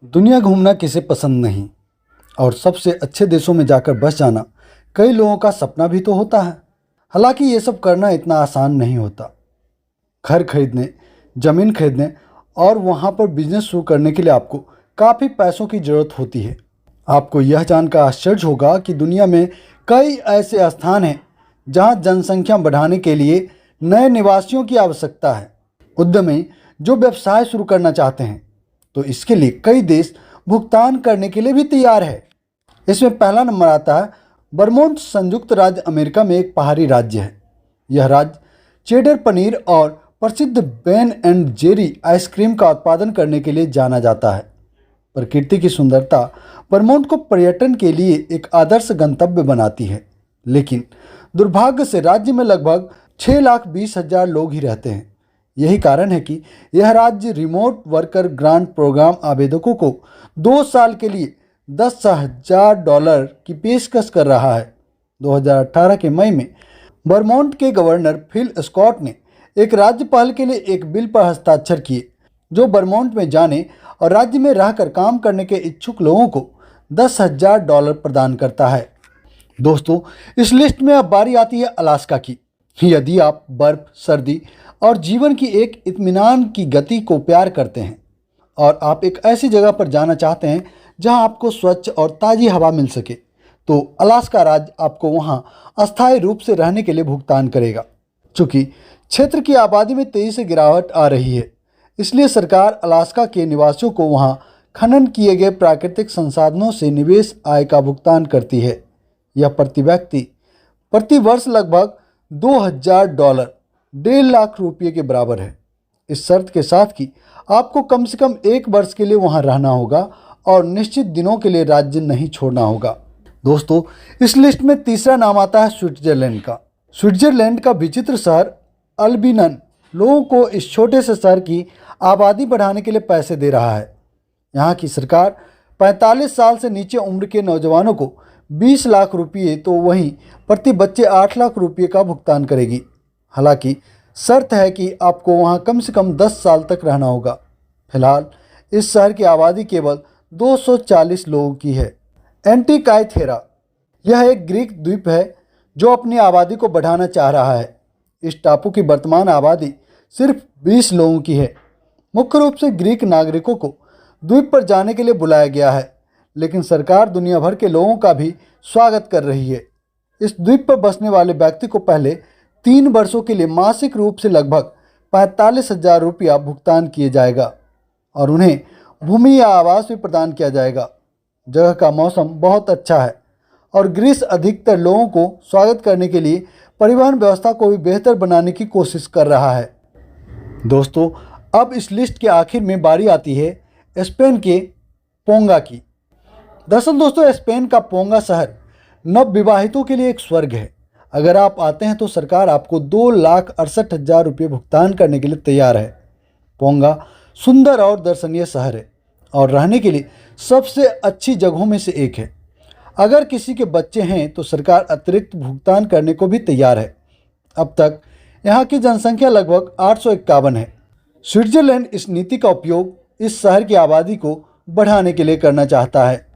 दुनिया घूमना किसे पसंद नहीं और सबसे अच्छे देशों में जाकर बस जाना कई लोगों का सपना भी तो होता है। हालांकि ये सब करना इतना आसान नहीं होता। घर खरीदने, ज़मीन खरीदने और वहाँ पर बिजनेस शुरू करने के लिए आपको काफ़ी पैसों की ज़रूरत होती है। आपको यह जानकर आश्चर्य होगा कि दुनिया में कई ऐसे स्थान हैं जहाँ जनसंख्या बढ़ाने के लिए नए निवासियों की आवश्यकता है। उद्यमी जो व्यवसाय शुरू करना चाहते हैं तो इसके लिए कई देश भुगतान करने के लिए भी तैयार है। इसमें पहला नंबर आता है वर्मोंट। संयुक्त राज्य अमेरिका में एक पहाड़ी राज्य है। यह राज्य चेडर पनीर और प्रसिद्ध बेन एंड जेरी आइसक्रीम का उत्पादन करने के लिए जाना जाता है। प्रकृति की सुंदरता वर्मोंट को पर्यटन के लिए एक आदर्श गंतव्य बनाती है, लेकिन दुर्भाग्य से राज्य में लगभग 6,20,000 लोग ही रहते हैं। यही कारण है कि यह राज्य रिमोट वर्कर ग्रांट प्रोग्राम आवेदकों को 2 साल के लिए $10,000 की पेशकश कर रहा है। 2018 के मई में वर्मोंट के गवर्नर फिल स्कॉट ने एक राज्य पहल के लिए एक बिल पर हस्ताक्षर किए जो वर्मोंट में जाने और राज्य में रहकर काम करने के इच्छुक लोगों को $10,000 प्रदान करता है। दोस्तों, इस लिस्ट में अब बारी आती है अलास्का की। यदि आप बर्फ, सर्दी और जीवन की एक इत्मीनान की गति को प्यार करते हैं और आप एक ऐसी जगह पर जाना चाहते हैं जहां आपको स्वच्छ और ताज़ी हवा मिल सके, तो अलास्का राज्य आपको वहां अस्थायी रूप से रहने के लिए भुगतान करेगा। चूँकि क्षेत्र की आबादी में तेजी से गिरावट आ रही है, इसलिए सरकार अलास्का के निवासियों को वहां खनन किए गए प्राकृतिक संसाधनों से निवेश आय का भुगतान करती है। यह प्रति व्यक्ति प्रति वर्ष लगभग $2,000 1.5 लाख रुपये के बराबर है, इस शर्त के साथ कि आपको कम से कम 1 वर्ष के लिए वहां रहना होगा और निश्चित दिनों के लिए राज्य नहीं छोड़ना होगा। दोस्तों, इस लिस्ट में तीसरा नाम आता है स्विट्जरलैंड का। स्विट्जरलैंड का विचित्र शहर अल्बिनन लोगों को इस छोटे से शहर की आबादी बढ़ाने के लिए पैसे दे रहा है। यहाँ की सरकार 45 साल से नीचे उम्र के नौजवानों को 20 लाख रुपये तो वहीं प्रति बच्चे 8 लाख रुपये का भुगतान करेगी। हालांकि शर्त है कि आपको वहां कम से कम 10 साल तक रहना होगा। फिलहाल इस शहर की आबादी केवल 240 लोगों की है। एंटिकायथेरा यह एक ग्रीक द्वीप है जो अपनी आबादी को बढ़ाना चाह रहा है। इस टापू की वर्तमान आबादी सिर्फ 20 लोगों की है। मुख्य रूप से ग्रीक नागरिकों को द्वीप पर जाने के लिए बुलाया गया है, लेकिन सरकार दुनिया भर के लोगों का भी स्वागत कर रही है। इस द्वीप पर बसने वाले व्यक्ति को पहले 3 वर्षों के लिए मासिक रूप से लगभग 45,000 रुपया भुगतान किया जाएगा और उन्हें भूमि या आवास भी प्रदान किया जाएगा। जगह का मौसम बहुत अच्छा है और ग्रीस अधिकतर लोगों को स्वागत करने के लिए परिवहन व्यवस्था को भी बेहतर बनाने की कोशिश कर रहा है। दोस्तों, अब इस लिस्ट के आखिर में बारी आती है स्पेन के पोंगा की। दरअसल दोस्तों, स्पेन का पोंगा शहर नवविवाहितों के लिए एक स्वर्ग है। अगर आप आते हैं तो सरकार आपको 2,68,000 रुपये भुगतान करने के लिए तैयार है। पोंगा सुंदर और दर्शनीय शहर है और रहने के लिए सबसे अच्छी जगहों में से एक है। अगर किसी के बच्चे हैं तो सरकार अतिरिक्त भुगतान करने को भी तैयार है। अब तक यहाँ की जनसंख्या लगभग 851 है। स्विट्जरलैंड इस नीति का उपयोग इस शहर की आबादी को बढ़ाने के लिए करना चाहता है।